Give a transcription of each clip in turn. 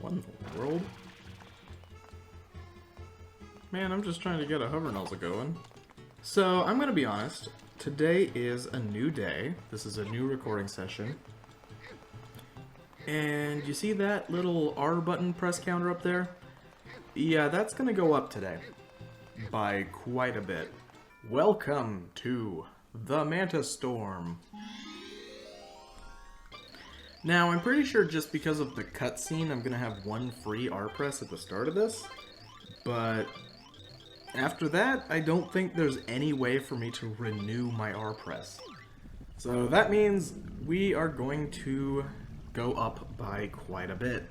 What in the world? Man, I'm just trying to get a hover nozzle going. So, I'm gonna be honest. Today is a new day. This is a new recording session. And you see that little R button press counter up there? Yeah, that's gonna go up today. By quite a bit. Welcome to the Mantis Storm. Now, I'm pretty sure just because of the cutscene, I'm gonna have one free R press at the start of this. But after that, I don't think there's any way for me to renew my R press. So that means we are going to go up by quite a bit.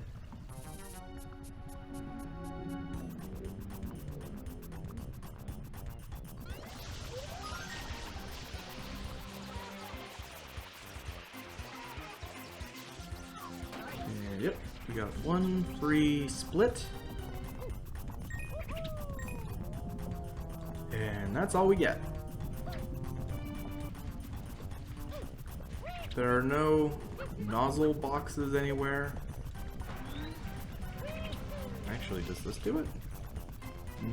And yep, we got one free split. And that's all we get. There are no nozzle boxes anywhere. Actually, does this do it?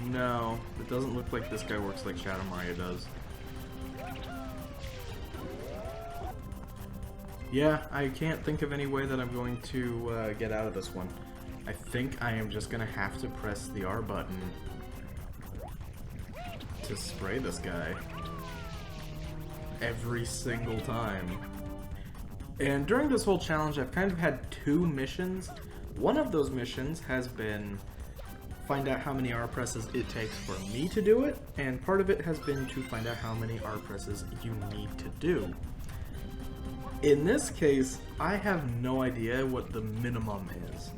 No, it doesn't look like this guy works like Shadow Mario does. Yeah, I can't think of any way that I'm going to get out of this one. I think I am just gonna have to press the R button to spray this guy every single time. And during this whole challenge, I've kind of had two missions. One of those missions has been find out how many R presses it takes for me to do it, and part of it has been to find out how many R presses you need to do. In this case, I have no idea what the minimum is.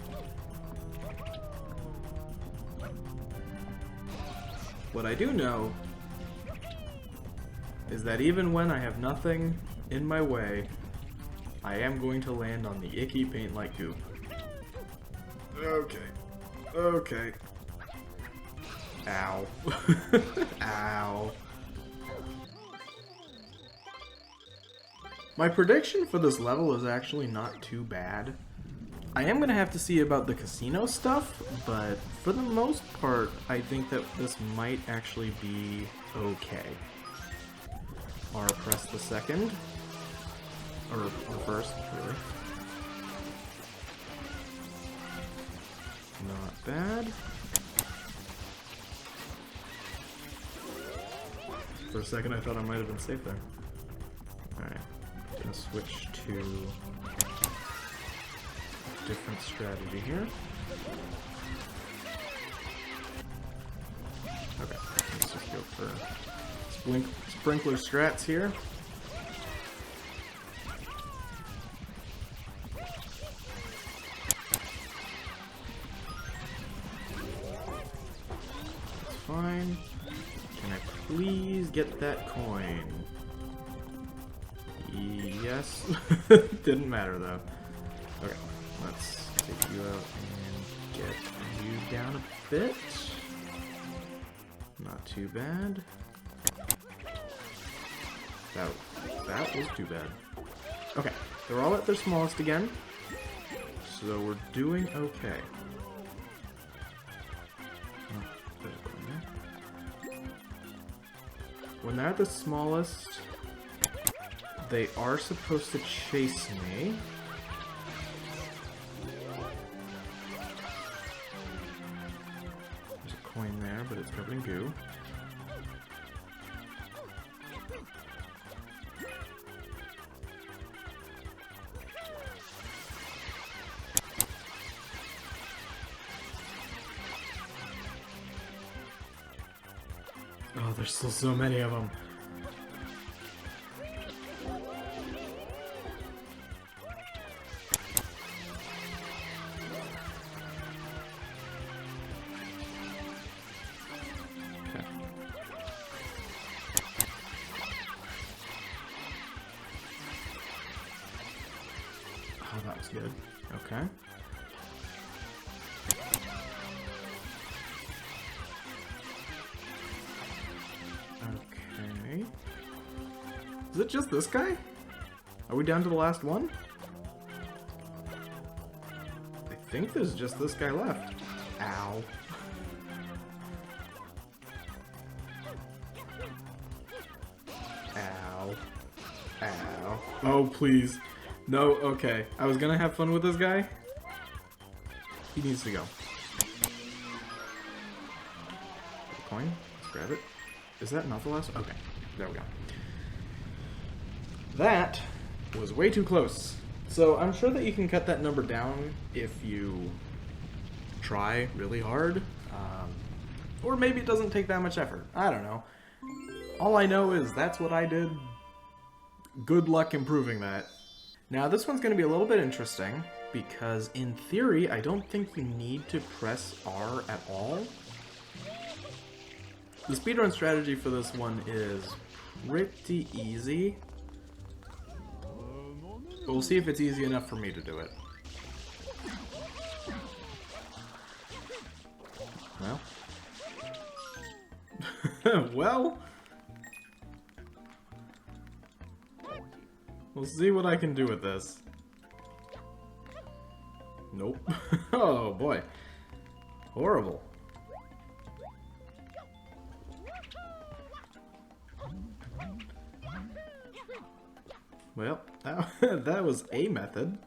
What I do know is that even when I have nothing in my way, I am going to land on the icky paint like goop. Okay. Ow. Ow. My prediction for this level is actually not too bad. I am going to have to see about the casino stuff, but for the most part, I think that this might actually be okay. R press the second. Or first, really. Not bad. For a second I thought I might have been safe there. Alright, gonna switch to a different strategy here. Okay, let's just go for sprinkler strats here. Fine. Can I please get that coin? Yes. Didn't matter though. Okay, let's take you out and get you down a bit. Not too bad. That was too bad. Okay, they're all at their smallest again. So we're doing okay. When they're at the smallest, they are supposed to chase me. There's a coin there, but it's covered in goo. Oh, there's still so many of them. Okay. Oh, that was good. Okay. Okay. Is it just this guy? Are we down to the last one? I think there's just this guy left. Ow. Ow. Ow. Oh, please. No, okay. I was gonna have fun with this guy. He needs to go. Coin. Let's grab it. Is that not the last one? Okay. There we go. That was way too close. So I'm sure that you can cut that number down if you try really hard. Or maybe it doesn't take that much effort. I don't know. All I know is that's what I did. Good luck improving that. Now this one's going to be a little bit interesting because in theory I don't think you need to press R at all. The speedrun strategy for this one is pretty easy. But we'll see if it's easy enough for me to do it. Well. Well. We'll see what I can do with this. Nope. Oh boy. Horrible. Well, that was a method.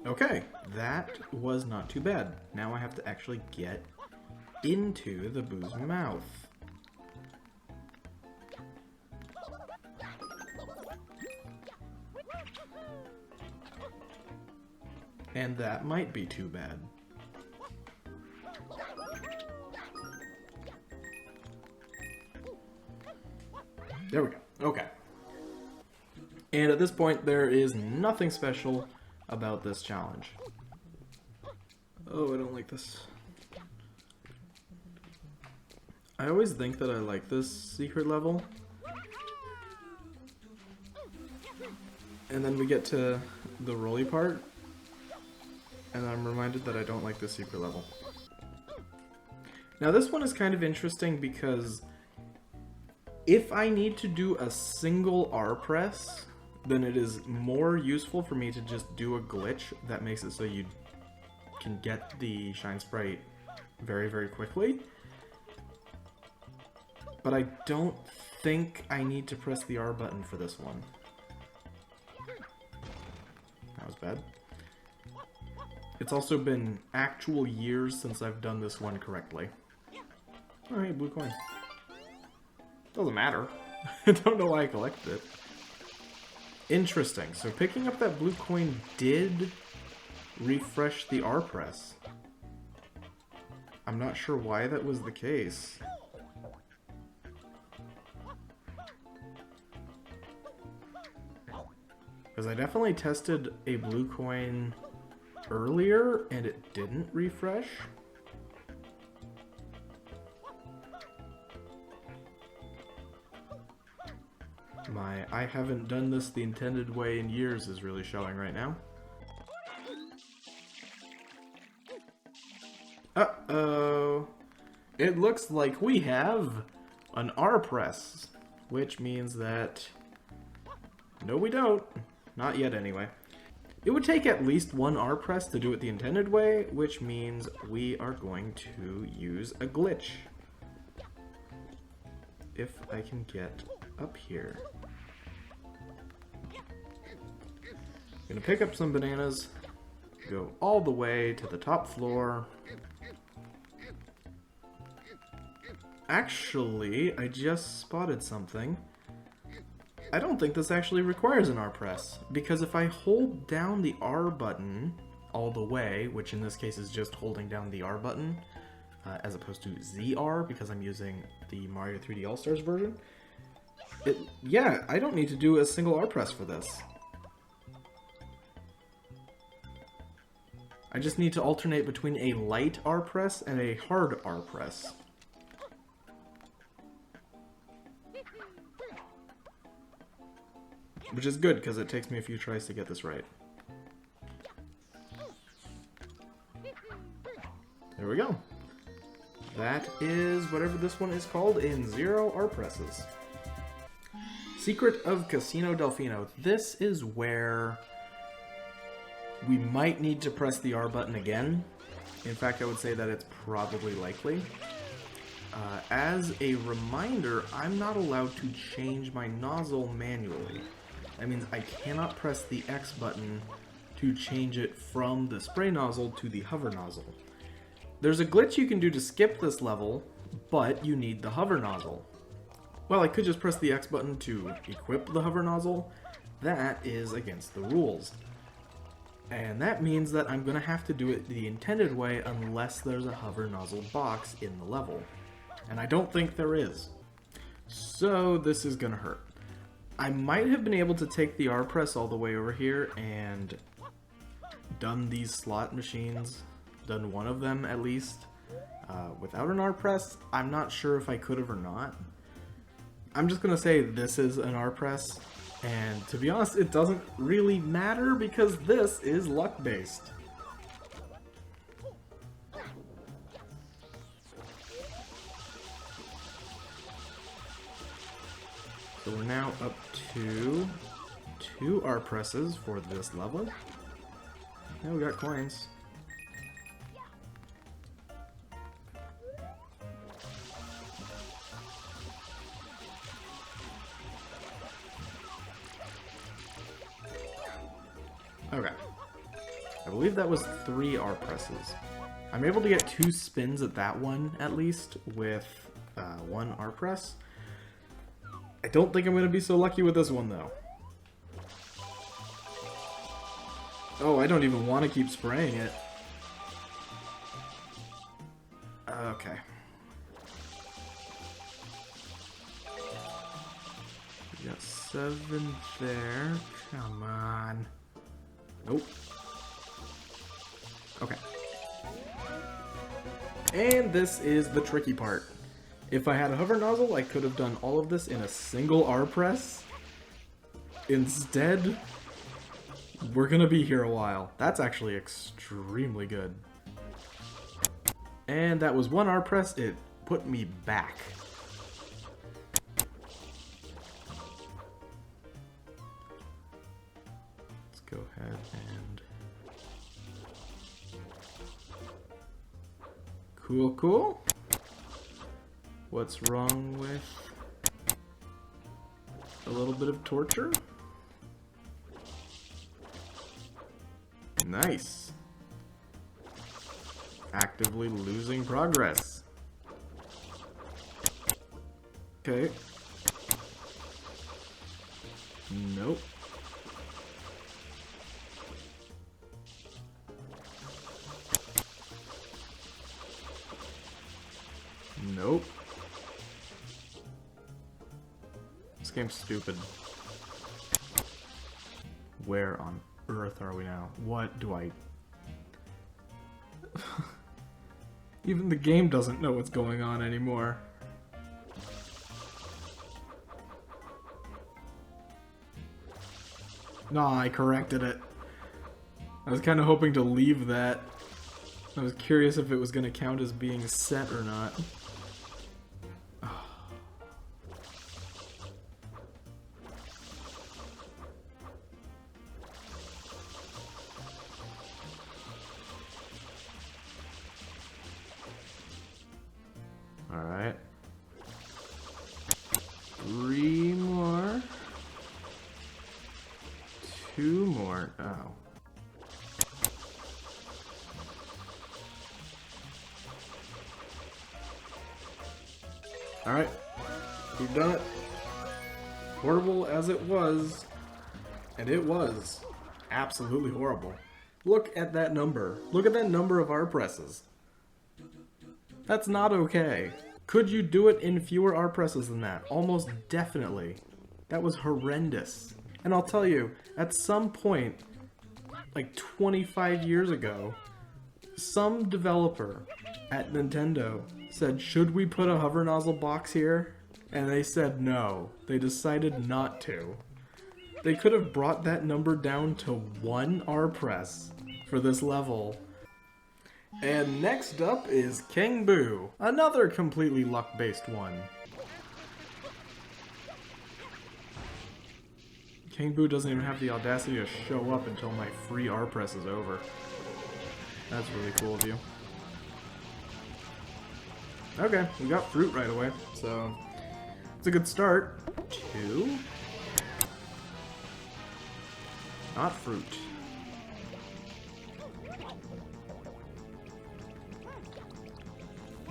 Okay, that was not too bad. Now I have to actually get into the Boo's mouth. And that might be too bad. There we go. Okay. And at this point, there is nothing special about this challenge. Oh, I don't like this. I always think that I like this secret level. And then we get to the rolly part. And I'm reminded that I don't like this secret level. Now this one is kind of interesting because if I need to do a single R press, then it is more useful for me to just do a glitch that makes it so you can get the Shine Sprite very, very quickly. But I don't think I need to press the R button for this one. That was bad. It's also been actual years since I've done this one correctly. Oh, hey, blue coin. Doesn't matter. I don't know why I collected it. Interesting. So picking up that blue coin did refresh the R press. I'm not sure why that was the case. Because I definitely tested a blue coin earlier and it didn't refresh. My I haven't done this the intended way in years is really showing right now. Uh-oh. It looks like we have an R press, which means that... No, we don't. Not yet, anyway. It would take at least one R press to do it the intended way, which means we are going to use a glitch. If I can get up here. I'm gonna pick up some bananas, go all the way to the top floor. Actually, I just spotted something. I don't think this actually requires an R press, because if I hold down the R button all the way, which in this case is just holding down the R button, as opposed to ZR, because I'm using the Mario 3D All-Stars version, yeah, I don't need to do a single R press for this. I just need to alternate between a light R press and a hard R press. Which is good, because it takes me a few tries to get this right. There we go. That is whatever this one is called in 0 R presses. Secret of Casino Delfino. This is where we might need to press the R button again. In fact, I would say that it's probably likely. As a reminder, I'm not allowed to change my nozzle manually. That means I cannot press the X button to change it from the spray nozzle to the hover nozzle. There's a glitch you can do to skip this level, but you need the hover nozzle. Well, I could just press the X button to equip the hover nozzle. That is against the rules. And that means that I'm going to have to do it the intended way unless there's a hover nozzle box in the level. And I don't think there is. So this is going to hurt. I might have been able to take the R press all the way over here and done these slot machines, done one of them at least, without an R press. I'm not sure if I could have or not. I'm just going to say this is an R press, and to be honest, it doesn't really matter because this is luck-based. So we're now up to 2 R presses for this level. Now we got coins. Okay. I believe that was 3 R presses. I'm able to get 2 spins at that one, at least, with 1 R press. I don't think I'm going to be so lucky with this one, though. Oh, I don't even want to keep spraying it. Okay. We got 7 there. Come on. Nope. Okay. And this is the tricky part. If I had a hover nozzle, I could have done all of this in a single R press. Instead, we're gonna be here a while. That's actually extremely good. And that was 1 R press. It put me back. Let's go ahead and... Cool. What's wrong with a little bit of torture? Nice. Actively losing progress. Okay. Nope. Nope. This game's stupid. Where on earth are we now? What do I... Even the game doesn't know what's going on anymore. Nah, I corrected it. I was kind of hoping to leave that. I was curious if it was going to count as being set or not. Alright. 3 more. 2 more. Oh. Alright. We've done it. Horrible as it was. And it was absolutely horrible. Look at that number. Look at that number of R presses. That's not okay. Could you do it in fewer R presses than that? Almost definitely. That was horrendous. And I'll tell you, at some point, like 25 years ago, some developer at Nintendo said, should we put a hover nozzle box here? And they said no. They decided not to. They could have brought that number down to 1 R press for this level. And next up is King Boo, another completely luck-based one. King Boo doesn't even have the audacity to show up until my free R press is over. That's really cool of you. Okay, we got fruit right away, so it's a good start. 2. Not fruit.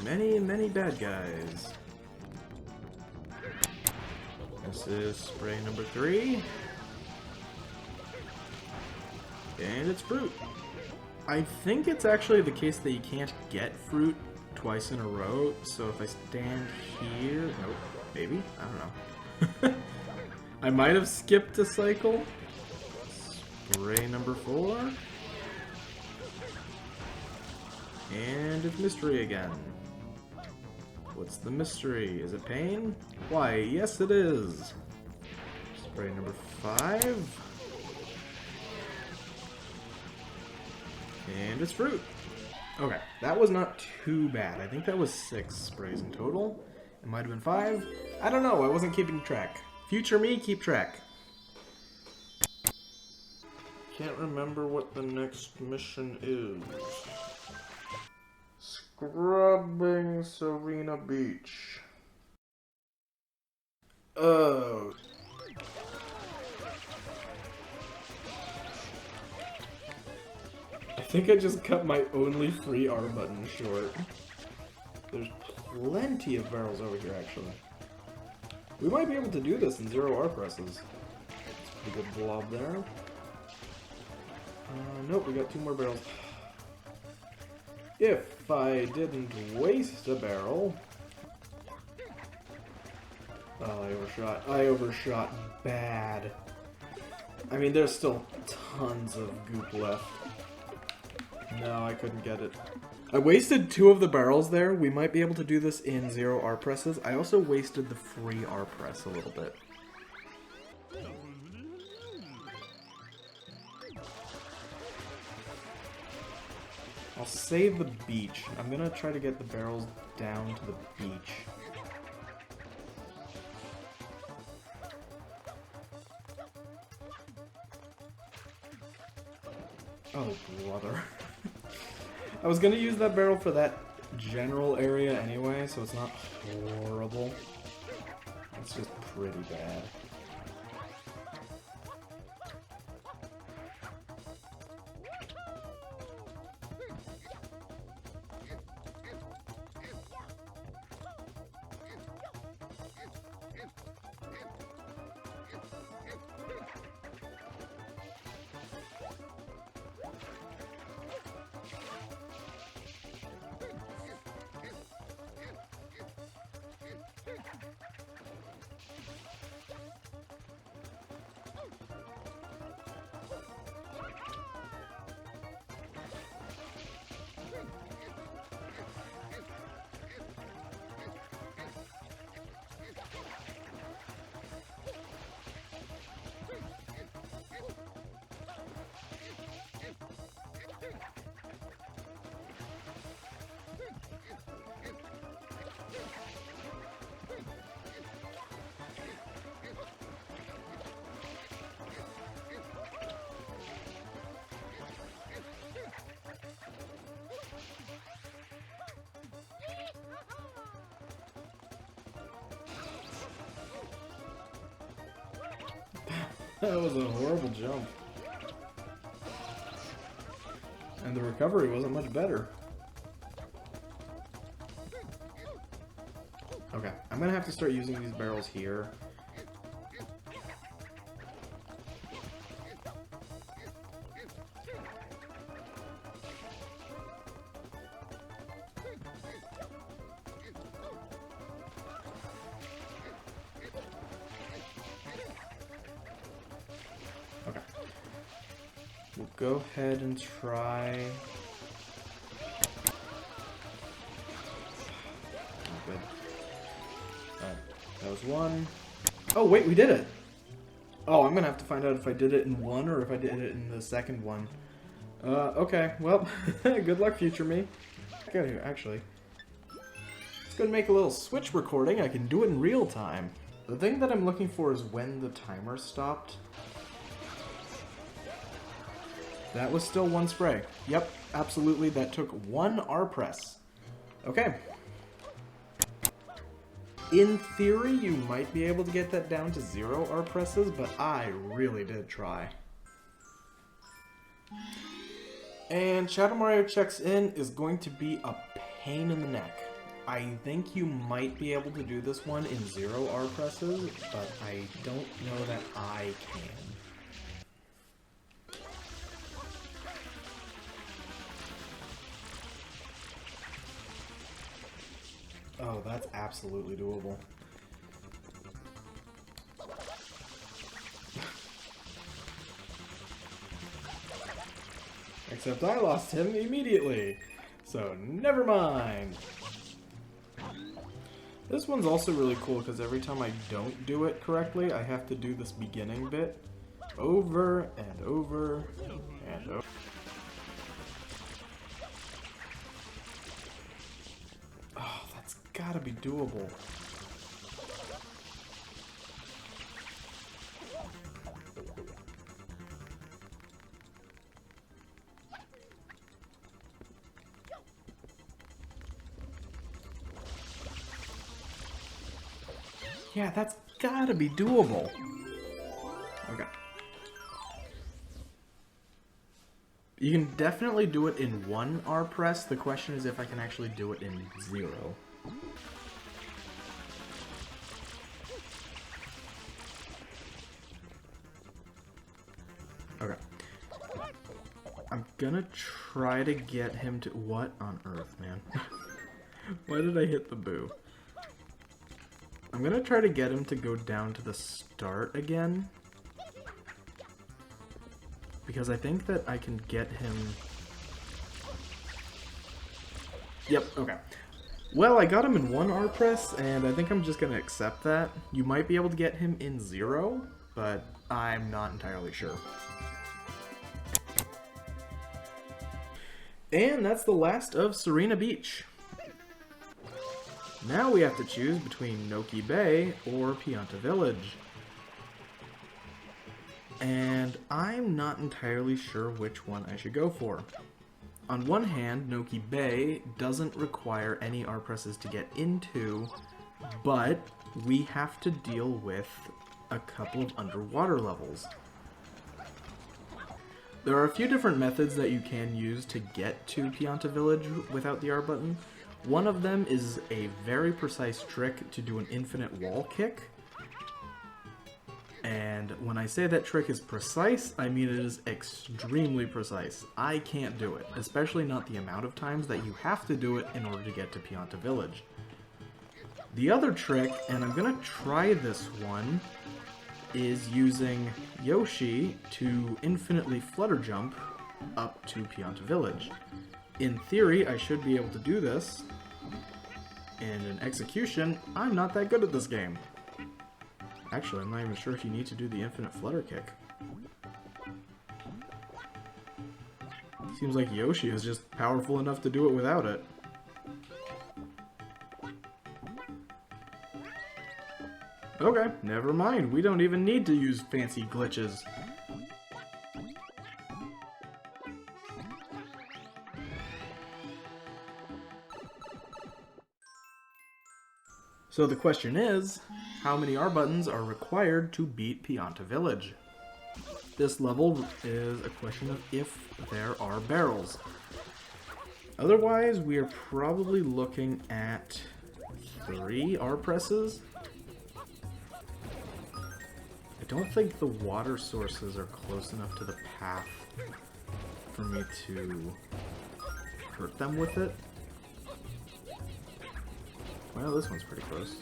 Many, many bad guys. This is spray number 3. And it's fruit. I think it's actually the case that you can't get fruit twice in a row, so if I stand here... Nope, maybe? I don't know. I might have skipped a cycle. Spray number 4. And it's mystery again. What's the mystery? Is it pain? Why, yes it is. Spray number 5. And it's fruit. Okay, that was not too bad. I think that was 6 sprays in total. It might have been 5. I don't know, I wasn't keeping track. Future me, keep track. Can't remember what the next mission is. Scrubbing Serena Beach. Oh. I think I just cut my only free R button short. There's plenty of barrels over here, actually. We might be able to do this in 0 R presses. It's a pretty good blob there. Nope, we got 2 more barrels. If I didn't waste a barrel... Oh, I overshot. I overshot bad. I mean, there's still tons of goop left. No, I couldn't get it. I wasted 2 of the barrels there. We might be able to do this in 0 R presses. I also wasted the free R press a little bit. I'll save the beach. I'm gonna try to get the barrels down to the beach. Oh, brother. I was gonna use that barrel for that general area anyway, so it's not horrible. It's just pretty bad. That was a horrible jump. And the recovery wasn't much better. Okay, I'm gonna have to start using these barrels here. Okay. We'll go ahead and try... Oh, good. Alright, that was one. Oh, wait, we did it! Oh, I'm gonna have to find out if I did it in one or if I did it in the second one. Okay, well, good luck, future me. Okay, actually. Let's go and make a little Switch recording. I can do it in real time. The thing that I'm looking for is when the timer stopped. That was still one spray. Yep, absolutely, that took one R press. Okay. In theory, you might be able to get that down to 0 R presses, but I really did try. And Shadow Mario checks in is going to be a pain in the neck. I think you might be able to do this one in 0 R presses, but I don't know that I can. Oh, that's absolutely doable. Except I lost him immediately, so never mind. This one's also really cool because every time I don't do it correctly, I have to do this beginning bit over and over and over. Oh, that's gotta be doable. Yeah, that's gotta be doable. Okay. You can definitely do it in 1 R press. The question is if I can actually do it in 0. Okay. I'm gonna try to get him to... What on earth, man? Why did I hit the boo? I'm gonna try to get him to go down to the start again. Because I think that I can get him... Yep, okay. Well, I got him in 1 R press, and I think I'm just gonna accept that. You might be able to get him in 0, but I'm not entirely sure. And that's the last of Serena Beach. Now we have to choose between Noki Bay or Pianta Village. And I'm not entirely sure which one I should go for. On one hand, Noki Bay doesn't require any R presses to get into, but we have to deal with a couple of underwater levels. There are a few different methods that you can use to get to Pianta Village without the R button. One of them is a very precise trick to do an infinite wall kick. And when I say that trick is precise, I mean it is extremely precise. I can't do it, especially not the amount of times that you have to do it in order to get to Pianta Village. The other trick, and I'm gonna try this one, is using Yoshi to infinitely flutter jump up to Pianta Village. In theory, I should be able to do this. And in execution, I'm not that good at this game. Actually, I'm not even sure if you need to do the infinite flutter kick. Seems like Yoshi is just powerful enough to do it without it. Okay, never mind. We don't even need to use fancy glitches. So the question is, how many R buttons are required to beat Pianta Village? This level is a question of if there are barrels. Otherwise, we are probably looking at 3 R presses. I don't think the water sources are close enough to the path for me to hurt them with it. Well, this one's pretty close.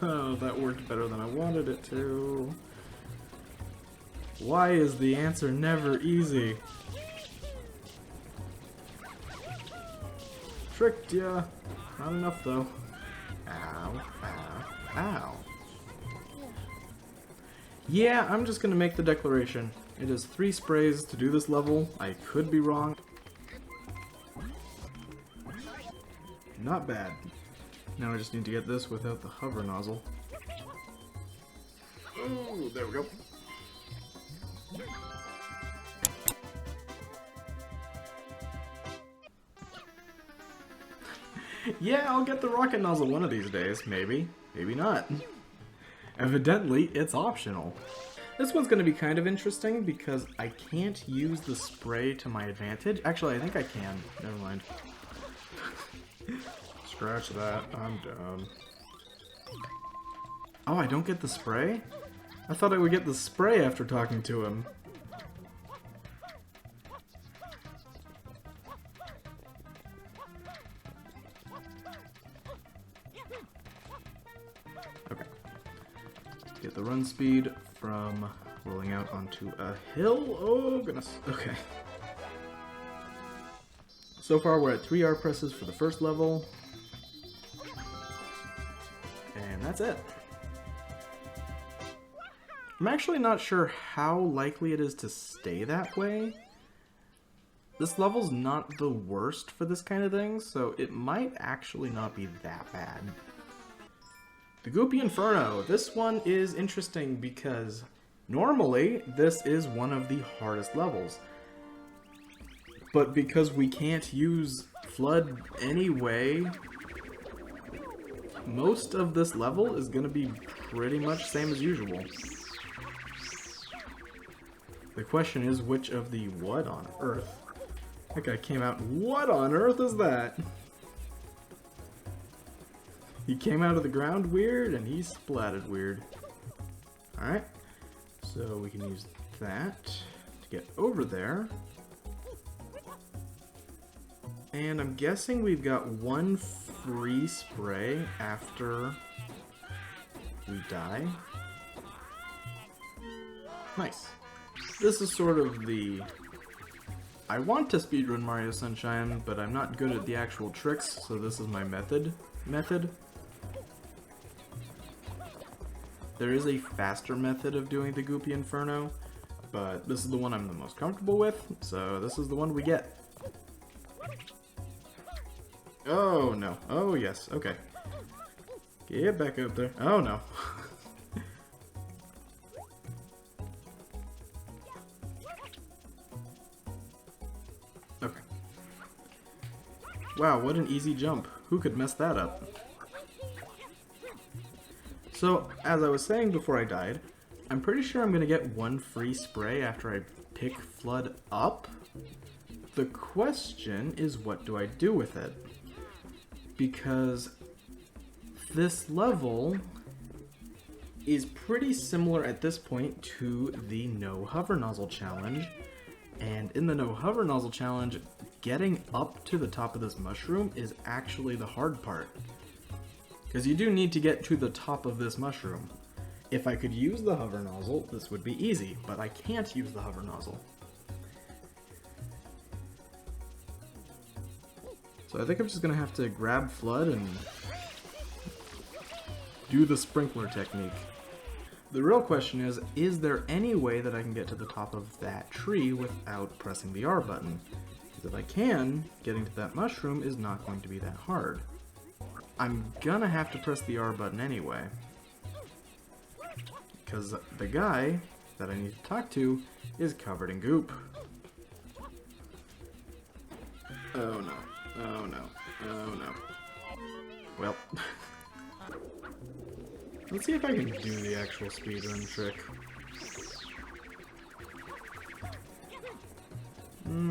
Oh, that worked better than I wanted it to. Why is the answer never easy? Tricked ya. Not enough though. Ow, ow, ow. Yeah, I'm just gonna make the declaration. It is 3 sprays to do this level. I could be wrong. Not bad. Now I just need to get this without the hover nozzle. Oh, there we go. Yeah, I'll get the rocket nozzle one of these days. Maybe. Maybe not. Evidently, it's optional. This one's going to be kind of interesting because I can't use the spray to my advantage. Actually, I think I can. Never mind. Scratch that. I'm done. Oh, I don't get the spray? I thought I would get the spray after talking to him. Okay. Get the run speed from rolling out onto a hill. Oh, goodness. Okay. So far, we're at 3 R presses for the first level. And that's it. I'm actually not sure how likely it is to stay that way. This level's not the worst for this kind of thing, so it might actually not be that bad. The Goopy Inferno. This one is interesting because normally this is one of the hardest levels. But because we can't use Flood anyway, most of this level is going to be pretty much same as usual. The question is, which of the what on earth? That guy came out, what on earth is that? He came out of the ground weird, and he splatted weird. Alright, so we can use that to get over there. And I'm guessing we've got 1 free spray after we die. Nice. This is sort of the... I want to speedrun Mario Sunshine, but I'm not good at the actual tricks, so this is my method. There is a faster method of doing the Goopy Inferno, but this is the one I'm the most comfortable with, so this is the one we get. Oh no. Oh yes, okay. Get back up there. Oh no. Okay. Wow, what an easy jump. Who could mess that up? So, as I was saying before I died, I'm pretty sure I'm gonna get 1 free spray after I pick Flood up. The question is, what do I do with it? Because this level is pretty similar at this point to the No Hover Nozzle Challenge. And in the No Hover Nozzle Challenge, getting up to the top of this mushroom is actually the hard part. Because you do need to get to the top of this mushroom. If I could use the hover nozzle, this would be easy, but I can't use the hover nozzle. So I think I'm just going to have to grab Flood and do the sprinkler technique. The real question is there any way that I can get to the top of that tree without pressing the R button? Because if I can, getting to that mushroom is not going to be that hard. I'm gonna have to press the R button anyway. Because the guy that I need to talk to is covered in goop. Oh no. Oh no. Oh no. Well. Let's see if I can do the actual speedrun trick.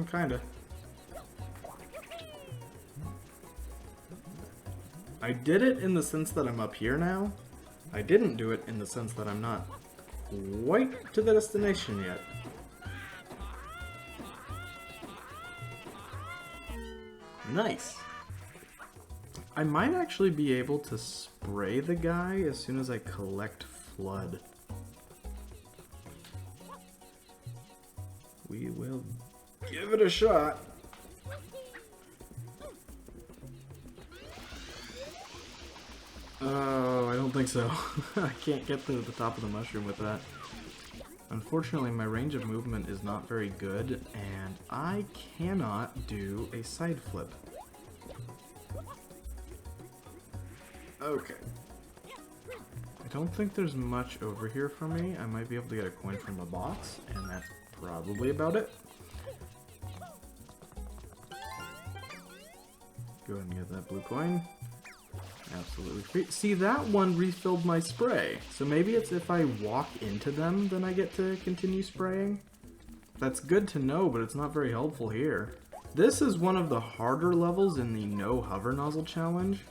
Kinda. I did it in the sense that I'm up here now. I didn't do it in the sense that I'm not quite to the destination yet. Nice. I might actually be able to spray the guy as soon as I collect Flood. We will give it a shot. Oh, I don't think so. I can't get to the top of the mushroom with that. Unfortunately, my range of movement is not very good, and I cannot do a side flip. Okay. I don't think there's much over here for me. I might be able to get a coin from the box, and that's probably about it. Go ahead and get that blue coin. Absolutely free. See, that one refilled my spray. So maybe it's if I walk into them, then I get to continue spraying. That's good to know, but it's not very helpful here. This is one of the harder levels in the no hover nozzle challenge.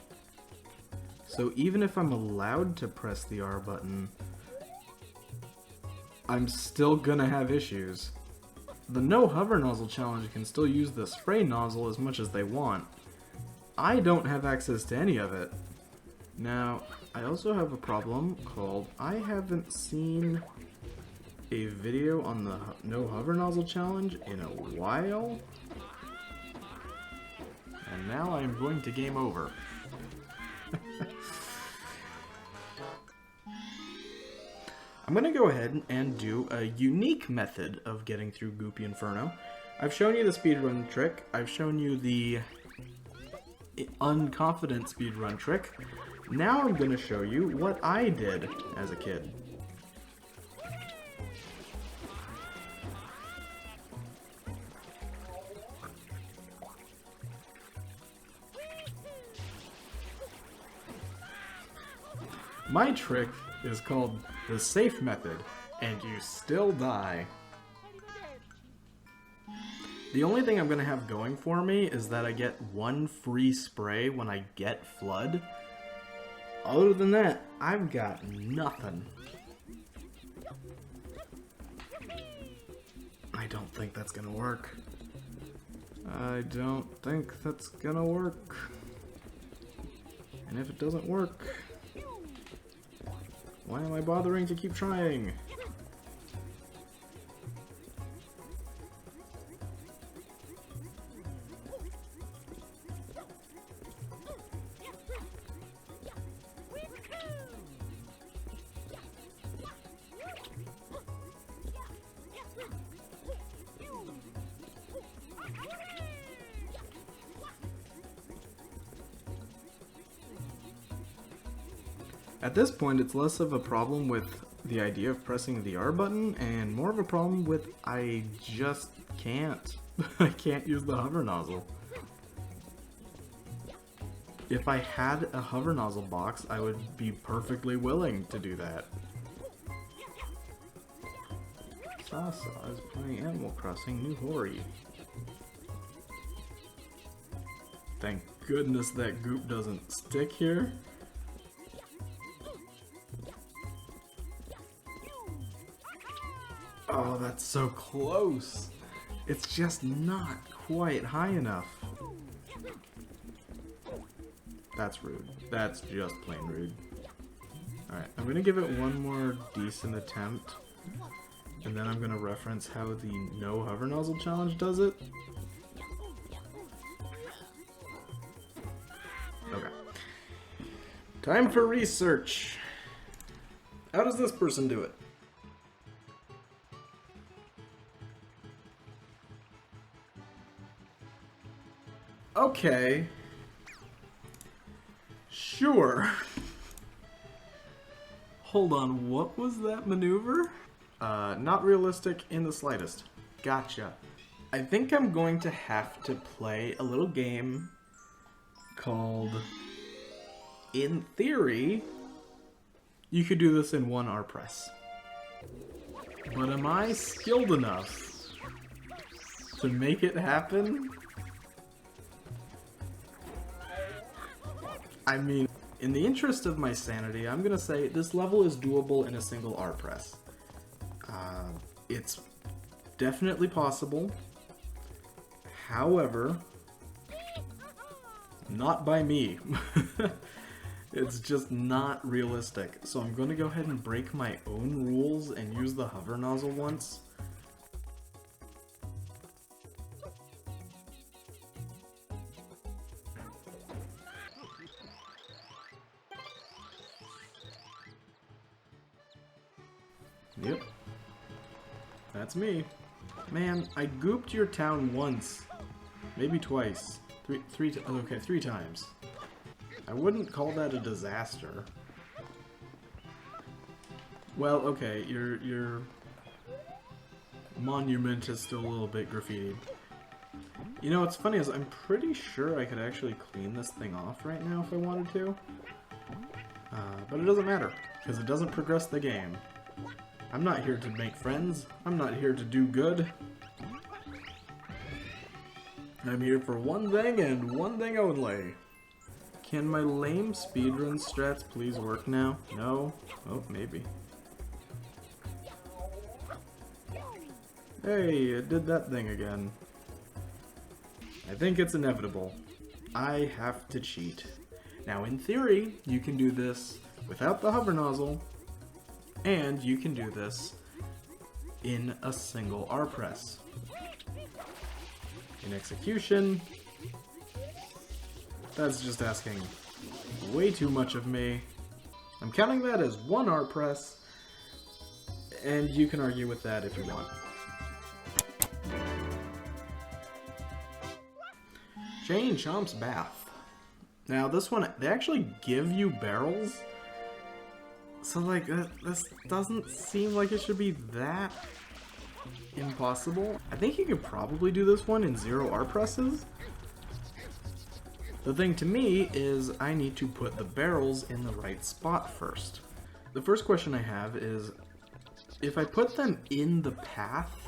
So even if I'm allowed to press the R button, I'm still gonna have issues. The no hover nozzle challenge can still use the spray nozzle as much as they want. I don't have access to any of it. Now, I also have a problem called I haven't seen a video on the no hover nozzle challenge in a while. And now I'm going to game over. I'm going to go ahead and do a unique method of getting through Goopy Inferno. I've shown you the speedrun trick. I've shown you the unconfident speedrun trick. Now I'm going to show you what I did as a kid. My trick is called the safe method, and you still die. The only thing I'm going to have going for me is that I get one free spray when I get Flood. Other than that, I've got nothing. I don't think that's going to work. I don't think that's going to work. And if it doesn't work, why am I bothering to keep trying? At this point, it's less of a problem with the idea of pressing the R button and more of a problem with I just can't. I can't use the hover nozzle. If I had a hover nozzle box, I would be perfectly willing to do that. Sasa is playing Animal Crossing New Hori. Thank goodness that goop doesn't stick here. Oh, that's so close. It's just not quite high enough. That's rude. That's just plain rude. Alright, I'm gonna give it one more decent attempt. And then I'm gonna reference how the no hover nozzle challenge does it. Okay. Time for research. How does this person do it? Okay. Sure. Hold on, what was that maneuver? Not realistic in the slightest. Gotcha. I think I'm going to have to play a little game called, in theory, you could do this in one R press. But am I skilled enough to make it happen? I mean, in the interest of my sanity, I'm gonna say this level is doable in a single R press. It's definitely possible. However, not by me. It's just not realistic. So I'm going to go ahead and break my own rules and use the hover nozzle once. Yep. That's me. Man, I gooped your town once. Maybe twice. Three times. I wouldn't call that a disaster. Well, okay, your monument is still a little bit graffitied. You know, what's funny is I'm pretty sure I could actually clean this thing off right now if I wanted to. But it doesn't matter, because it doesn't progress the game. I'm not here to make friends. I'm not here to do good. I'm here for one thing and one thing only. Can my lame speedrun strats please work now? No? Oh, maybe. Hey, it did that thing again. I think it's inevitable. I have to cheat. Now, in theory, you can do this without the hover nozzle, and you can do this in a single R press. In execution, that's just asking way too much of me. I'm counting that as one R press, and you can argue with that if you want. Jane Chomp's Bath. Now this one, they actually give you barrels, so like this doesn't seem like it should be that impossible. I think you could probably do this one in 0 R presses. The thing to me is I need to put the barrels in the right spot first. The first question I have is, if I put them in the path,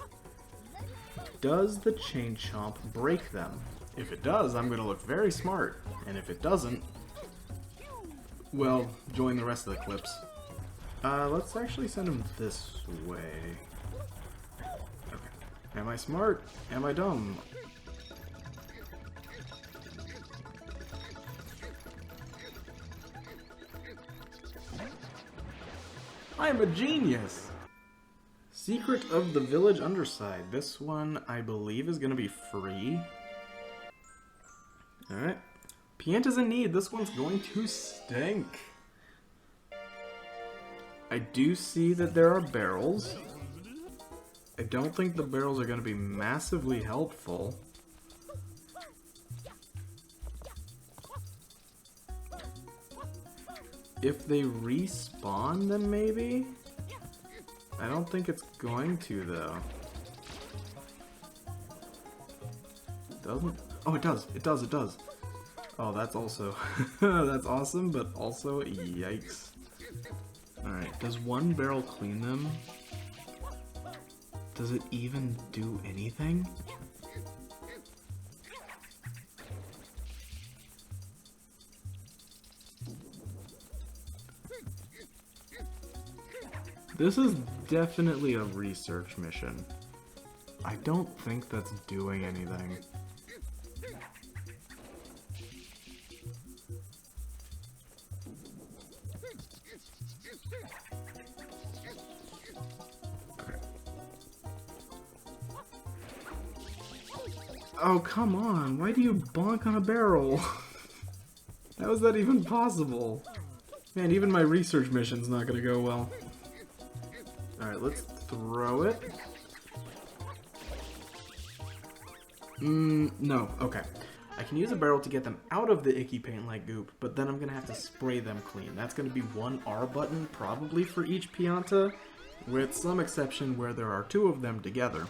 does the Chain Chomp break them? If it does, I'm gonna look very smart, and if it doesn't, well, join the rest of the clips. Let's actually send him this way. Okay. Am I smart? Am I dumb? I am a genius! Secret of the Village Underside. This one, I believe, is gonna be free. Alright. Pianta's in need. This one's going to stink. I do see that there are barrels. I don't think the barrels are going to be massively helpful. If they respawn, then maybe? I don't think it's going to, though. Doesn't? Oh, it does. It does. It does. Oh, that's also... that's awesome, but also yikes. Alright, does one barrel clean them? Does it even do anything? This is definitely a research mission. I don't think that's doing anything. Oh, come on. Why do you bonk on a barrel? How is that even possible? Man, even my research mission's not gonna go well. Alright, let's throw it. No. Okay. I can use a barrel to get them out of the icky paint-like goop, but then I'm gonna have to spray them clean. That's gonna be one R button, probably for each Pianta, with some exception where there are 2 of them together.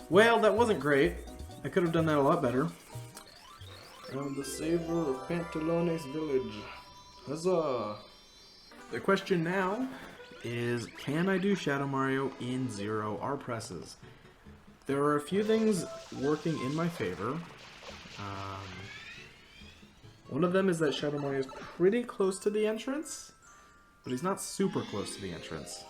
Well, that wasn't great. I could have done that a lot better. I'm the savior of Pantalones Village. Huzzah! The question now is, can I do Shadow Mario in 0 R presses? There are a few things working in my favor. One of them is that Shadow Mario is pretty close to the entrance, but he's not super close to the entrance.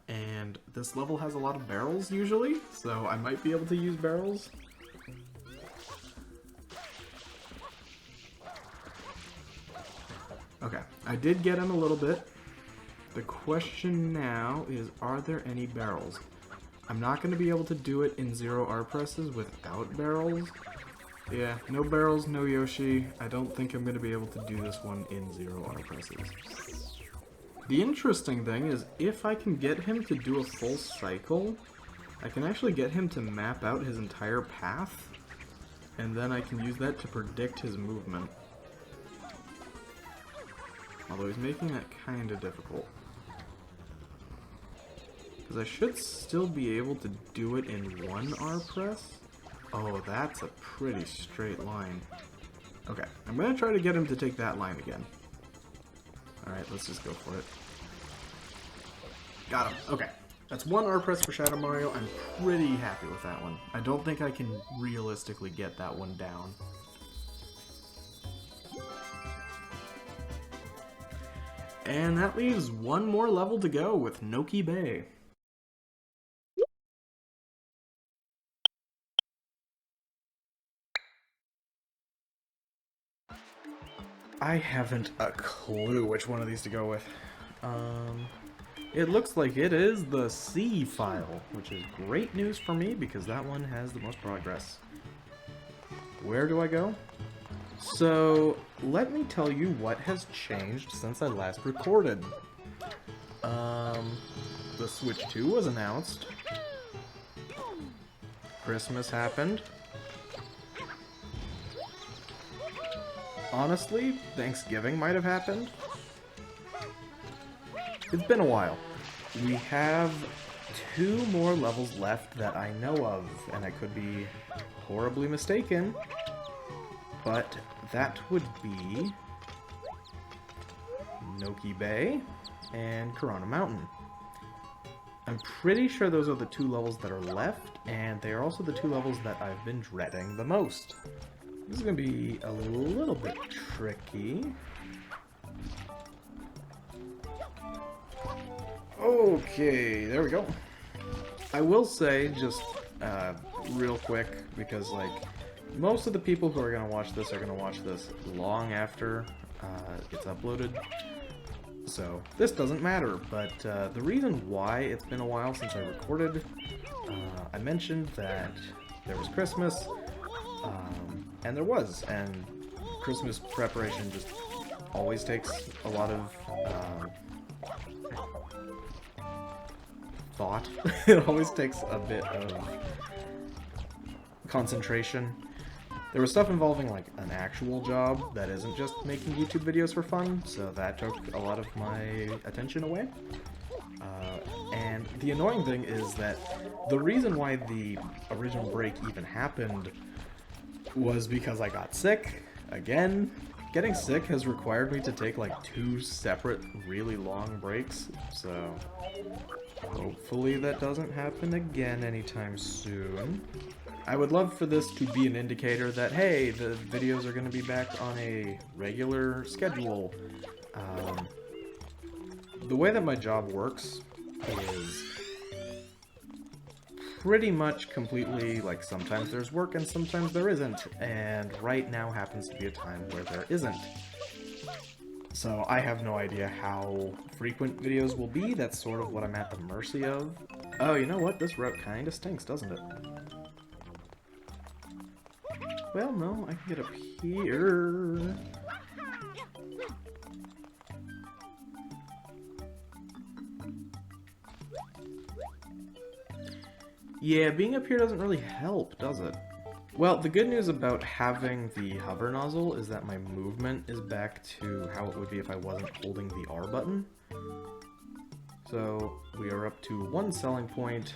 And this level has a lot of barrels usually, so I might be able to use barrels. Okay, I did get him a little bit. The question now is, are there any barrels? I'm not going to be able to do it in 0 R presses without barrels. Yeah, no barrels, no Yoshi. I don't think I'm going to be able to do this one in 0 R presses. The interesting thing is, if I can get him to do a full cycle, I can actually get him to map out his entire path, and then I can use that to predict his movement. Although he's making that kind of difficult. Because I should still be able to do it in 1 R press. Oh, that's a pretty straight line. Okay, I'm going to try to get him to take that line again. Alright, let's just go for it. Got him. Okay. That's 1 R press for Shadow Mario. I'm pretty happy with that one. I don't think I can realistically get that one down. And that leaves 1 more level to go with Noki Bay. I haven't a clue which one of these to go with. It looks like it is the C file, which is great news for me because that one has the most progress. Where do I go? So, let me tell you what has changed since I last recorded. The Switch 2 was announced. Christmas happened. Honestly, Thanksgiving might have happened. It's been a while. We have 2 more levels left that I know of, and I could be horribly mistaken, but that would be Noki Bay and Corona Mountain. I'm pretty sure those are the 2 levels that are left, and they are also the 2 levels that I've been dreading the most. This is going to be a little bit tricky. Okay, there we go. I will say, just real quick, because like most of the people who are going to watch this are going to watch this long after it's uploaded. So this doesn't matter, but the reason why it's been a while since I recorded, I mentioned that there was Christmas, and there was, and Christmas preparation just always takes a lot of thought. It always takes a bit of concentration. There was stuff involving like an actual job that isn't just making YouTube videos for fun, so that took a lot of my attention away. And the annoying thing is that the reason why the original break even happened was because I got sick again. Getting sick has required me to take like 2 separate really long breaks, so hopefully that doesn't happen again anytime soon. I would love for this to be an indicator that, hey, the videos are going to be back on a regular schedule. The way that my job works is pretty much completely, like, sometimes there's work and sometimes there isn't, and right now happens to be a time where there isn't. So I have no idea how frequent videos will be. That's sort of what I'm at the mercy of. Oh, you know what? This route kind of stinks, doesn't it? Well, no, I can get up here. Yeah, being up here doesn't really help, does it? Well, the good news about having the hover nozzle is that my movement is back to how it would be if I wasn't holding the R button. So we are up to 1 selling point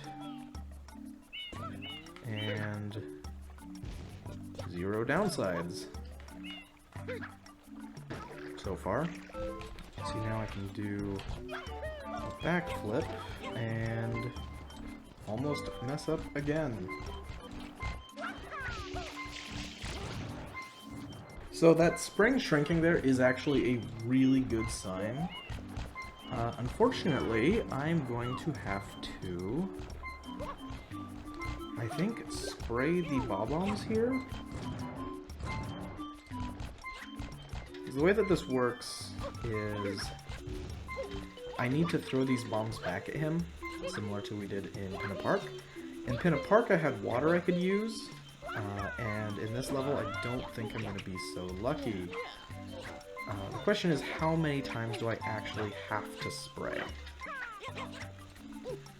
and 0 downsides so far. See, now I can do a backflip and almost mess up again. So that spring shrinking there is actually a really good sign. Unfortunately, I'm going to have to, I think, spray the bob-ombs here. The way that this works is I need to throw these bombs back at him, similar to we did in Pinna Park. In Pinna Park I had water I could use, and in this level I don't think I'm going to be so lucky. The question is, how many times do I actually have to spray?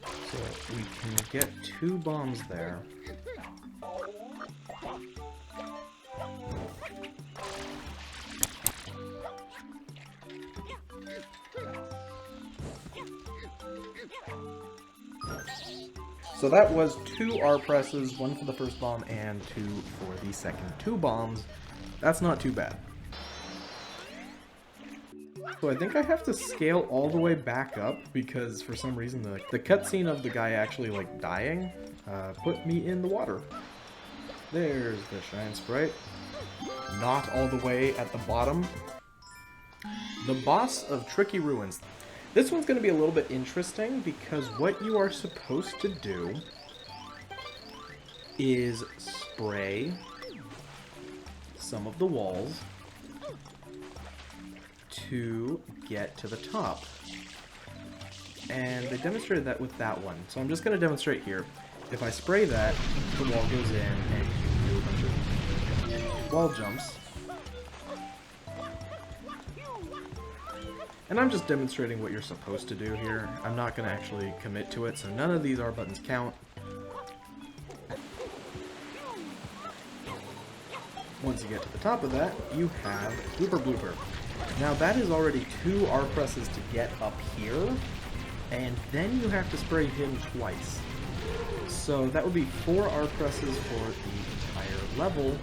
So we can get 2 bombs there. So that was 2 R presses, 1 for the first bomb and 2 for the second 2 bombs. That's not too bad. So I think I have to scale all the way back up because for some reason the cutscene of the guy actually like dying put me in the water. There's the Shine Sprite. Not all the way at the bottom. The boss of Tricky Ruins. This one's going to be a little bit interesting because what you are supposed to do is spray some of the walls to get to the top. And they demonstrated that with that one. So I'm just going to demonstrate here. If I spray that, the wall goes in and you can do a bunch of wall jumps. And I'm just demonstrating what you're supposed to do here. I'm not going to actually commit to it, so none of these R buttons count. Once you get to the top of that, you have Blooper Blooper. Now that is already 2 R presses to get up here, and then you have to spray him twice. So that would be 4 R presses for the entire level,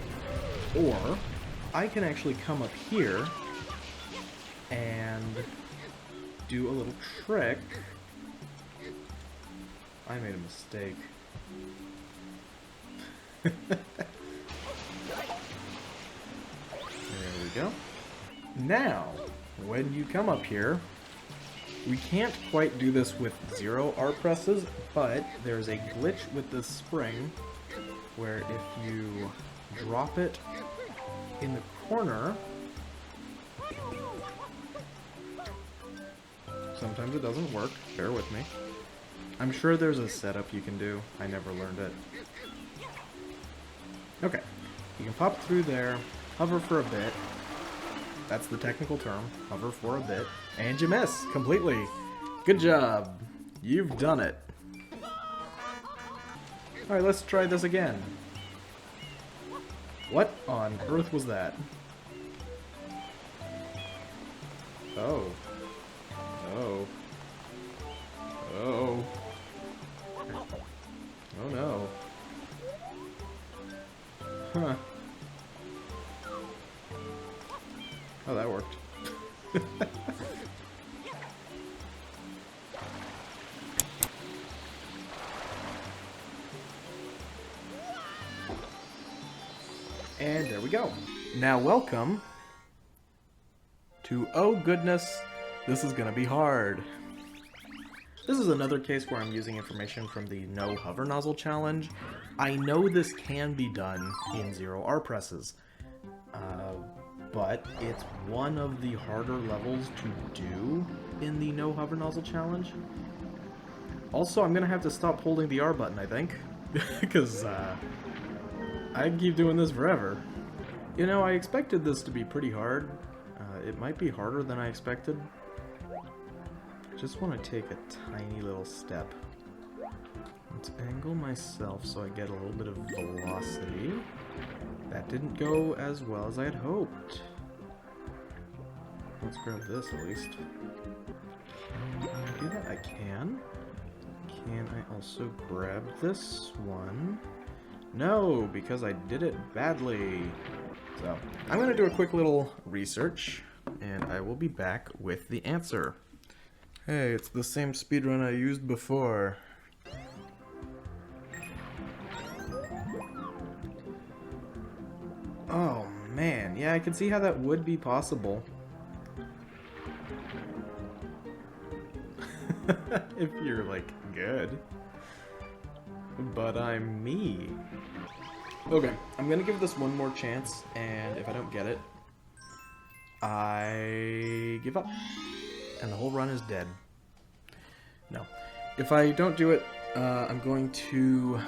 or I can actually come up here and do a little trick. I made a mistake. There we go. Now, when you come up here, we can't quite do this with 0 R presses, but there's a glitch with this spring where if you drop it in the corner, sometimes it doesn't work, bear with me. I'm sure there's a setup you can do, I never learned it. Okay, you can pop through there, hover for a bit, that's the technical term, hover for a bit, and you miss completely. Good job, you've done it. Alright, let's try this again. What on earth was that? Oh. Oh. Oh. Oh no. Huh. Oh, that worked. And there we go. Now welcome to Oh Goodness, This Is Gonna Be Hard. This is another case where I'm using information from the No Hover Nozzle Challenge. I know this can be done in 0 R presses, but it's one of the harder levels to do in the No Hover Nozzle Challenge. Also, I'm gonna have to stop holding the R button, I think, because I can keep doing this forever. You know, I expected this to be pretty hard. It might be harder than I expected. Just want to take a tiny little step. Let's angle myself so I get a little bit of velocity. That didn't go as well as I had hoped. Let's grab this at least. Can I do that? I can. can. Can I also grab this one? No, because I did it badly. So, I'm going to do a quick little research, and I will be back with the answer. Hey, it's the same speedrun I used before. Oh man, yeah, I can see how that would be possible. If you're, like, good. But I'm me. Okay, I'm gonna give this one more chance, and if I don't get it, I give up. And the whole run is dead. No. If I don't do it, I'm going to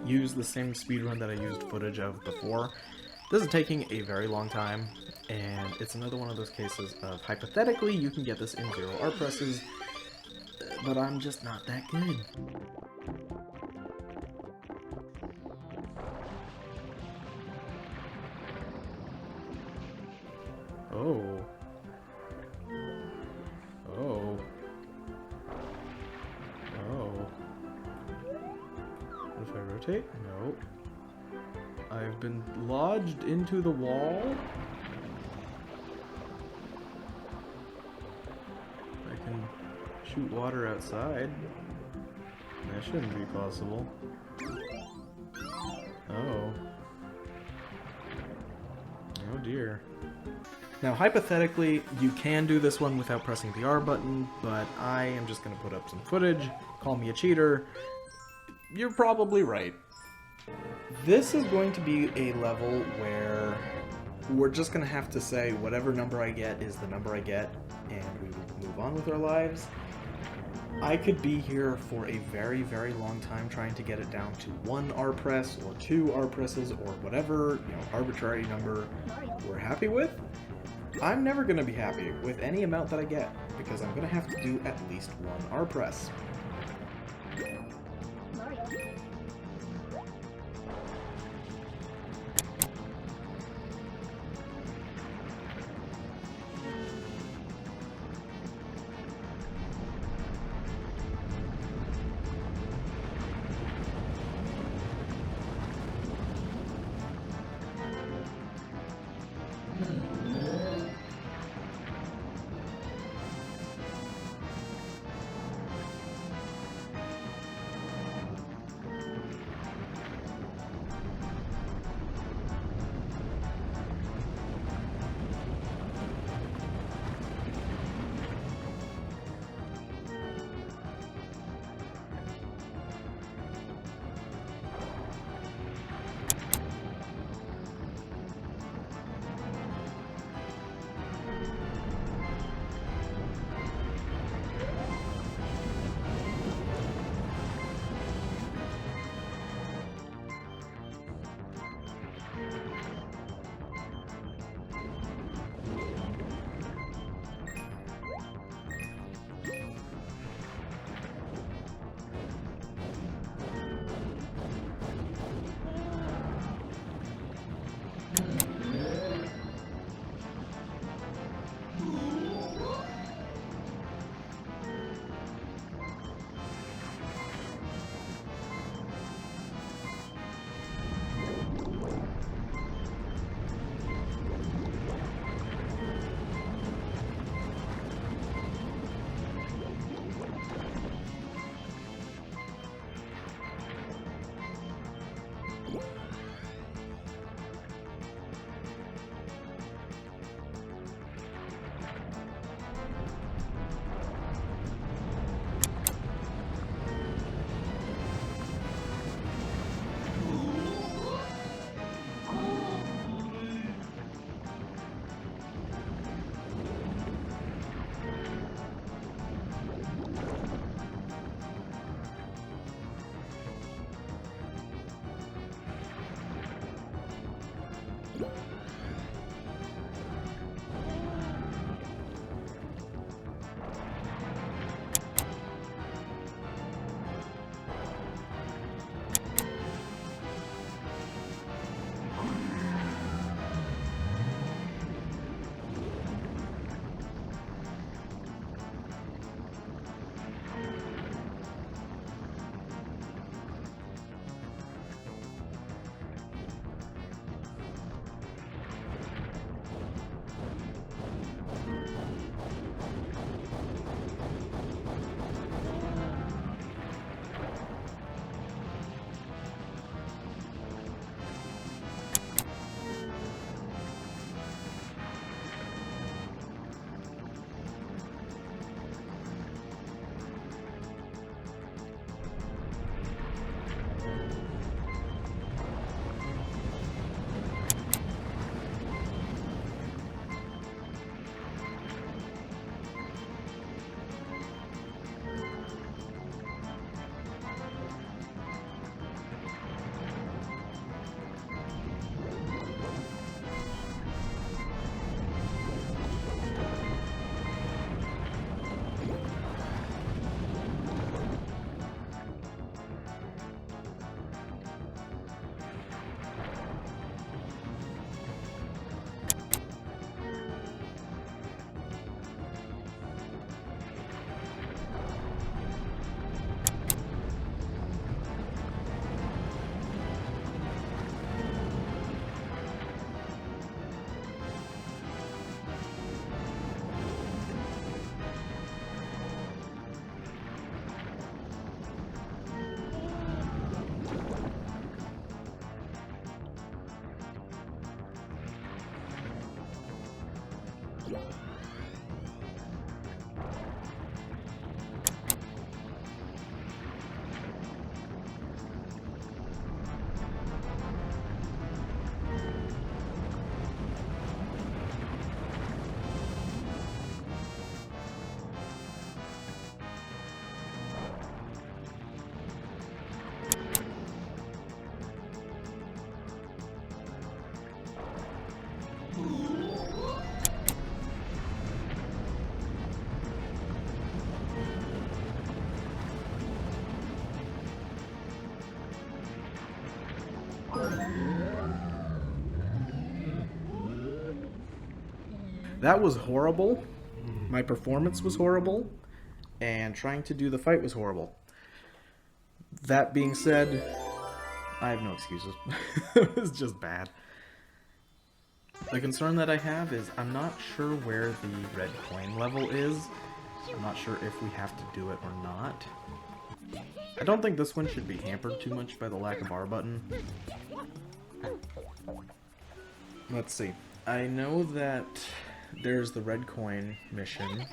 use the same speedrun that I used footage of before. This is taking a very long time, and it's another one of those cases of hypothetically you can get this in 0 R presses, but I'm just not that good. Oh. Oh. Oh. What if I rotate? No. I've been lodged into the wall. I can shoot water outside. That shouldn't be possible. Oh. Oh dear. Now, hypothetically, you can do this one without pressing the R button, but I am just going to put up some footage. Call me a cheater. You're probably right. This is going to be a level where we're just going to have to say whatever number I get is the number I get, and we will move on with our lives. I could be here for a very, very long time trying to get it down to 1 R press or 2 R presses or whatever, arbitrary number we're happy with. I'm never going to be happy with any amount that I get, because I'm going to have to do at least 1 R press. That was horrible. My performance was horrible. And trying to do the fight was horrible. That being said, I have no excuses. It was just bad. The concern that I have is I'm not sure where the red coin level is. I'm not sure if we have to do it or not. I don't think this one should be hampered too much by the lack of R button. Let's see. I know that there's the red coin mission.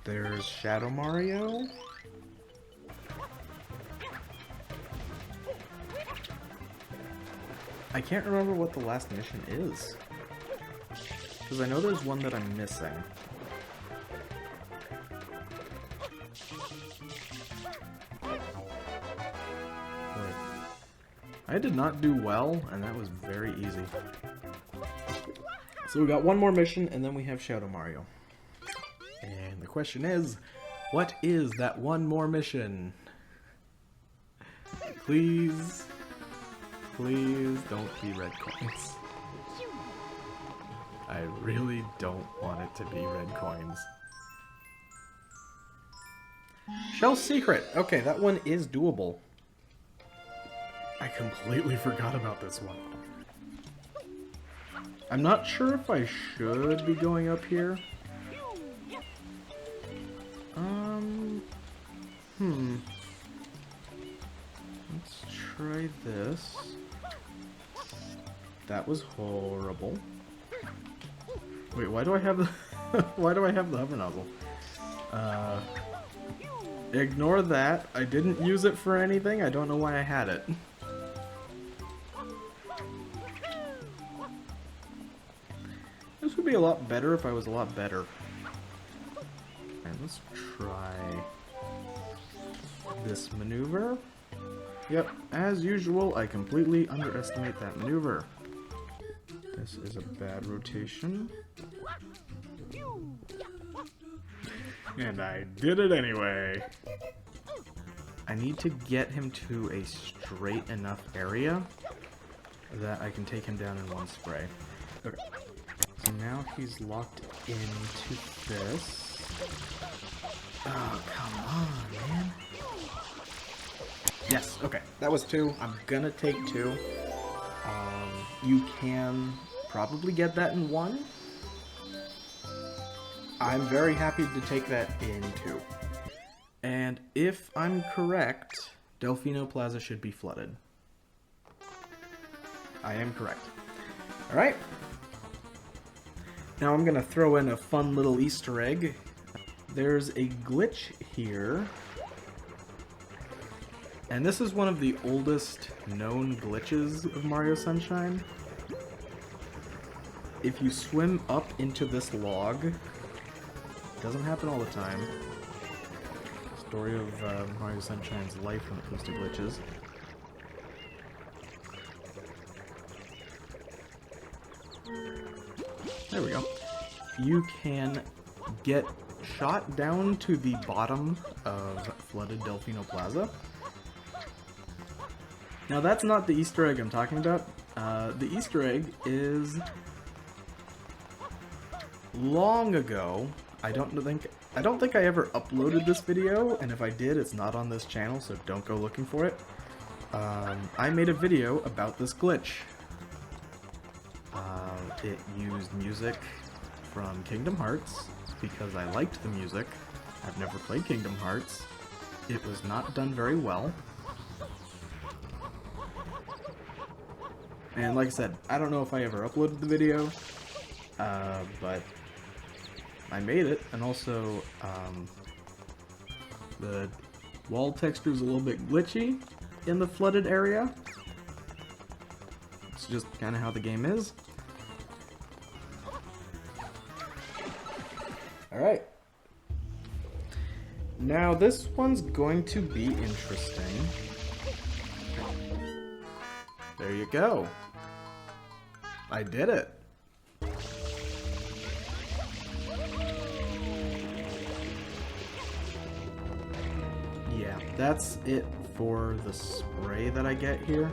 There's Shadow Mario. I can't remember what the last mission is. Because I know there's one that I'm missing. Wait. I did not do well, and that was very easy. So we got one more mission, and then we have Shadow Mario. And the question is, what is that one more mission? Please... Please don't be red coins. I really don't want it to be red coins. Shell Secret! Okay, that one is doable. I completely forgot about this one. I'm not sure if I should be going up here. Let's try this. That was horrible. Wait, why do I have the why do I have the hover nozzle? Ignore that. I didn't use it for anything. I don't know why I had it. This would be a lot better if I was a lot better. And let's try this maneuver. Yep, as usual, I completely underestimate that maneuver. This is a bad rotation. And I did it anyway. I need to get him to a straight enough area that I can take him down in one spray. Okay. So now he's locked into this. Oh, come on, man. Yes, okay. That was 2. I'm gonna take 2. You can probably get that in 1. I'm very happy to take that in 2. And if I'm correct, Delfino Plaza should be flooded. I am correct. Alright. Now I'm gonna throw in a fun little Easter egg. There's a glitch here. And this is one of the oldest known glitches of Mario Sunshine. If you swim up into this log, it doesn't happen all the time. Story of Mario Sunshine's life when it comes to glitches. There we go. You can get shot down to the bottom of flooded Delfino Plaza. Now that's not the Easter egg I'm talking about. The Easter egg is long ago. I don't think I ever uploaded this video, and if I did, it's not on this channel, so don't go looking for it. I made a video about this glitch. It used music from Kingdom Hearts because I liked the music. I've never played Kingdom Hearts. It was not done very well. And like I said, I don't know if I ever uploaded the video, but I made it, and also the wall texture is a little bit glitchy in the flooded area. It's just kind of how the game is. Alright. Now this one's going to be interesting. There you go. I did it. Yeah, that's it for the spray that I get here.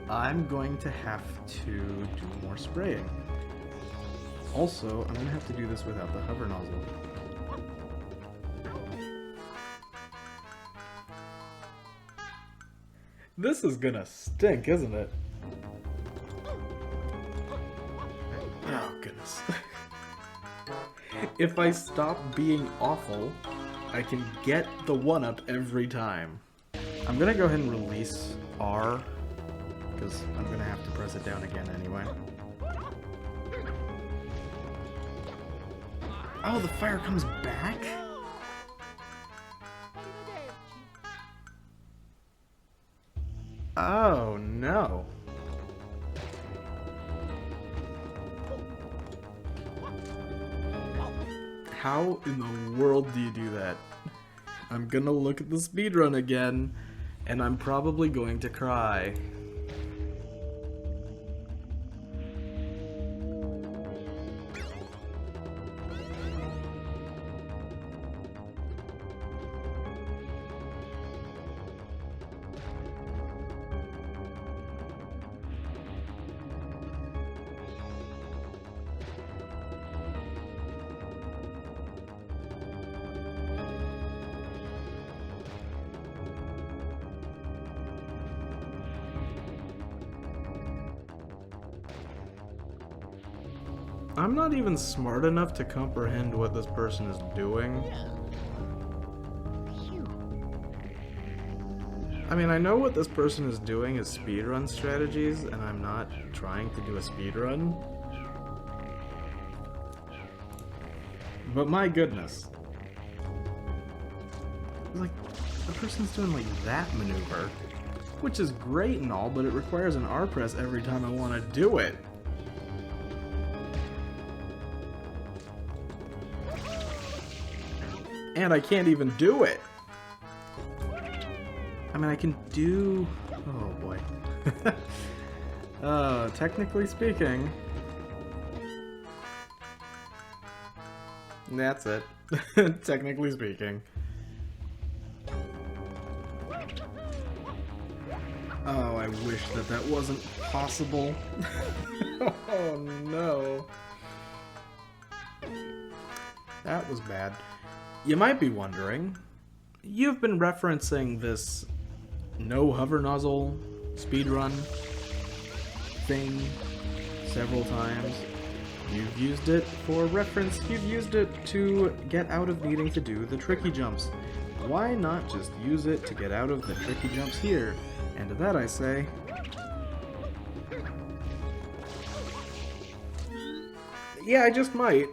I'm going to have to do more spraying. Also, I'm going to have to do this without the hover nozzle. This is gonna stink, isn't it? Oh, goodness. If I stop being awful, I can get the 1-up every time. I'm gonna go ahead and release R, because I'm gonna have to press it down again anyway. Oh, the fire comes back? Oh, no. How in the world do you do that? I'm gonna look at the speedrun again, and I'm probably going to cry. I'm not even smart enough to comprehend what this person is doing. I mean, I know what this person is doing is speedrun strategies, and I'm not trying to do a speedrun. But my goodness. Like, the person's doing like that maneuver, which is great and all, but it requires an R press every time I want to do it. And I can't even do it. I mean, I can do... Oh, boy. Technically speaking... That's it. Technically speaking. Oh, I wish that that wasn't possible. Oh, no. That was bad. You might be wondering, you've been referencing this no hover nozzle speedrun thing several times. You've used it for reference, you've used it to get out of needing to do the tricky jumps. Why not just use it to get out of the tricky jumps here? And to that I say... yeah, I just might.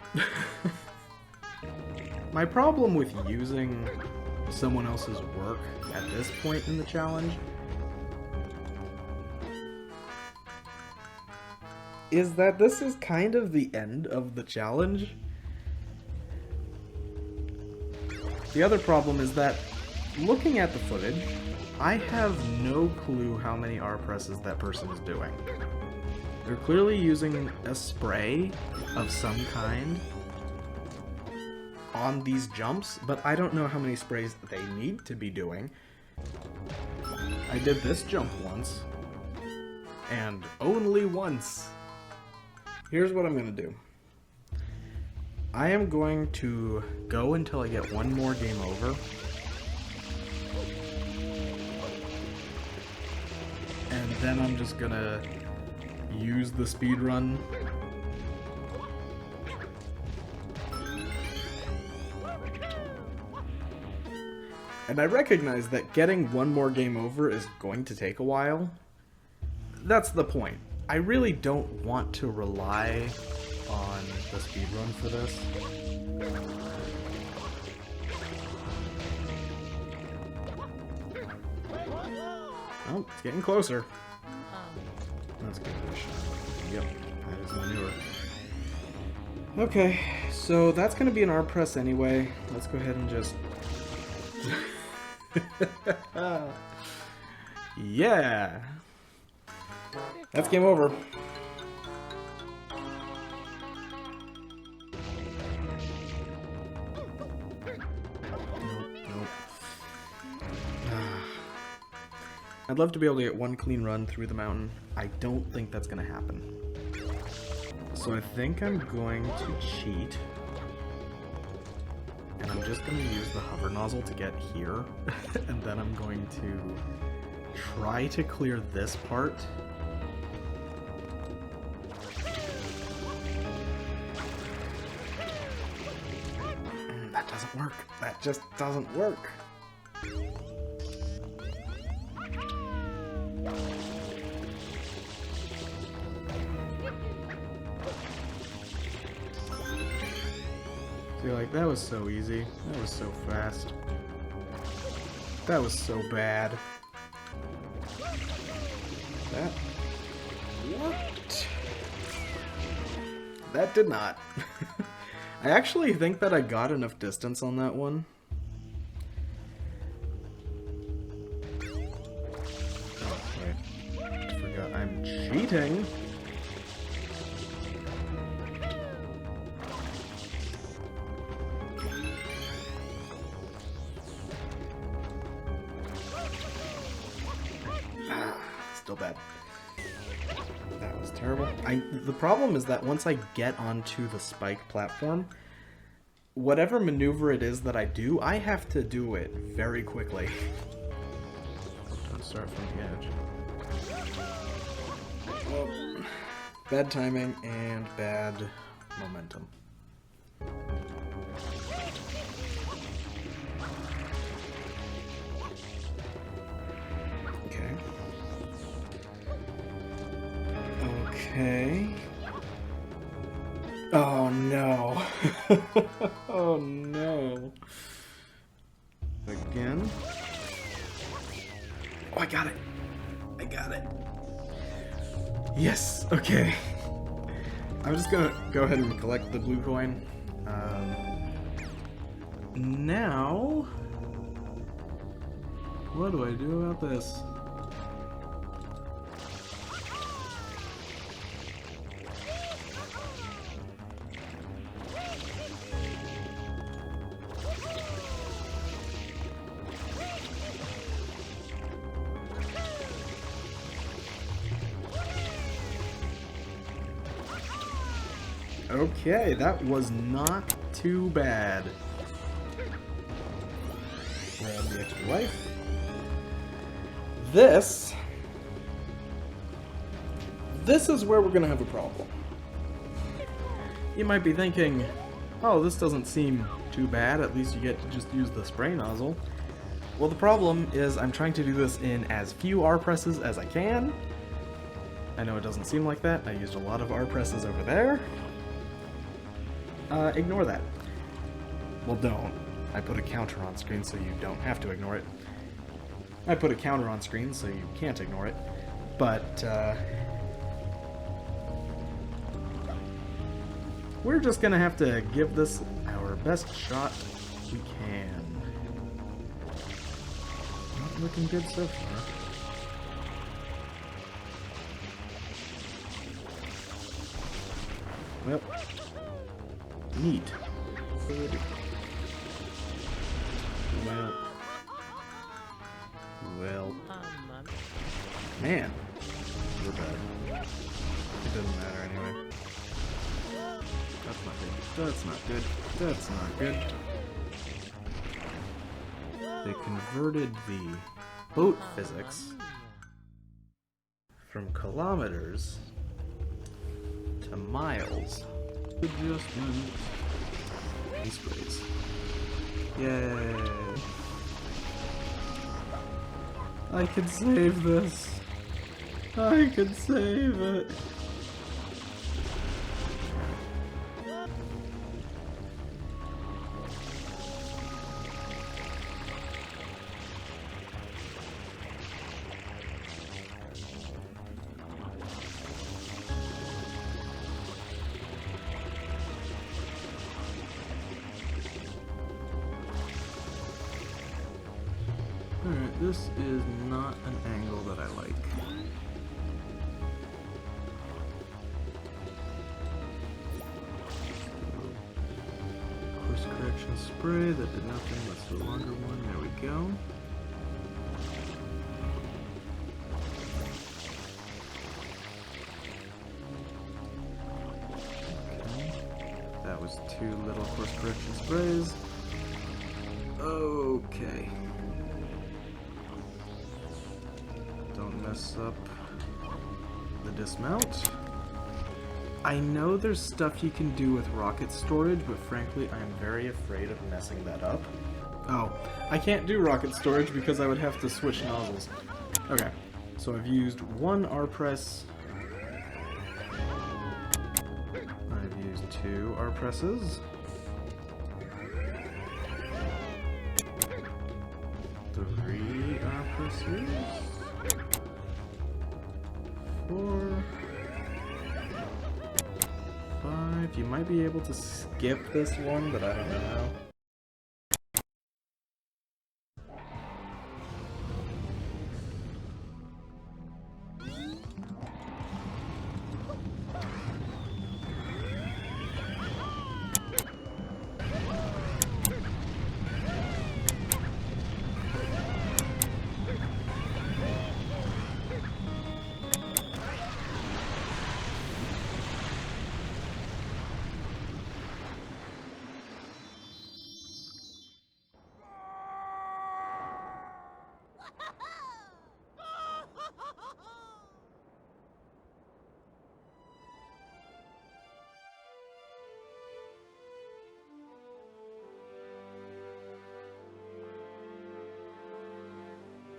My problem with using someone else's work at this point in the challenge is that this is kind of the end of the challenge. The other problem is that, looking at the footage, I have no clue how many R presses that person is doing. They're clearly using a spray of some kind on these jumps, but I don't know how many sprays they need to be doing. I did this jump once, and only once. Here's what I'm gonna do. I am going to go until I get one more game over. And then I'm just gonna use the speedrun. And I recognize that getting one more game over is going to take a while. That's the point. I really don't want to rely on the speedrun for this. Oh, it's getting closer. That's good. Yep, that is manure. Okay, so that's going to be an R press anyway. Let's go ahead and just... yeah! That's game over. Nope. I'd love to be able to get one clean run through the mountain. I don't think that's going to happen. So I think I'm going to cheat. And I'm just going to use the hover nozzle to get here. And then I'm going to try to clear this part. That doesn't work. That just doesn't work. See, like, that was so easy. That was so fast. That was so bad. That worked. That did not. I actually think that I got enough distance on that one. Oh, wait. I forgot I'm cheating. Still bad. That was terrible. The problem is that once I get onto the spike platform, whatever maneuver it is that I do, I have to do it very quickly. Don't start from the edge. Oh, bad timing and bad momentum. Okay. Oh no. Oh no. Again. Oh, I got it. I got it. Yes. Okay. I'm just gonna go ahead and collect the blue coin. Now, what do I do about this? Okay, that was not too bad. Grab the extra life. This is where we're gonna have a problem. You might be thinking, oh, this doesn't seem too bad, at least you get to just use the spray nozzle. Well, the problem is I'm trying to do this in as few R presses as I can. I know it doesn't seem like that. I used a lot of R presses over there. Ignore that. Well, don't. I put a counter on screen so you don't have to ignore it. I put a counter on screen so you can't ignore it. But, we're just gonna have to give this our best shot we can. Not looking good so far. Well, neat. Good. Well. Man. We're bad. It doesn't matter anyway. That's not good. That's not good. That's not good. They converted the boat physics from kilometers to miles. Adjustment. These sprays. Yay. I could save this. I could save it. Alright, this is not an angle that I like. Course correction spray, that did nothing, let's do a longer one, there we go. Course correction sprays. Okay. Don't mess up the dismount. I know there's stuff you can do with rocket storage, but frankly, I'm very afraid of messing that up. Oh, I can't do rocket storage because I would have to switch nozzles. Okay, so I've used one R press. I've used 2 R presses. 3 R presses. 4. 5. You might be able to skip this one, but I don't know how.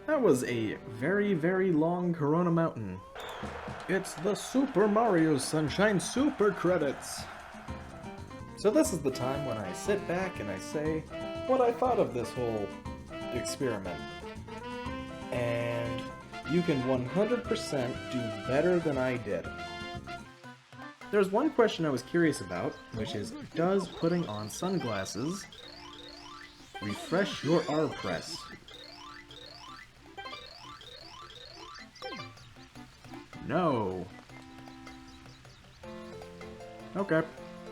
That was a very, very long Corona Mountain. It's the Super Mario Sunshine Super Credits! So this is the time when I sit back and I say what I thought of this whole experiment. And you can 100% do better than I did. There's one question I was curious about, which is, does putting on sunglasses refresh your R press? No. Okay.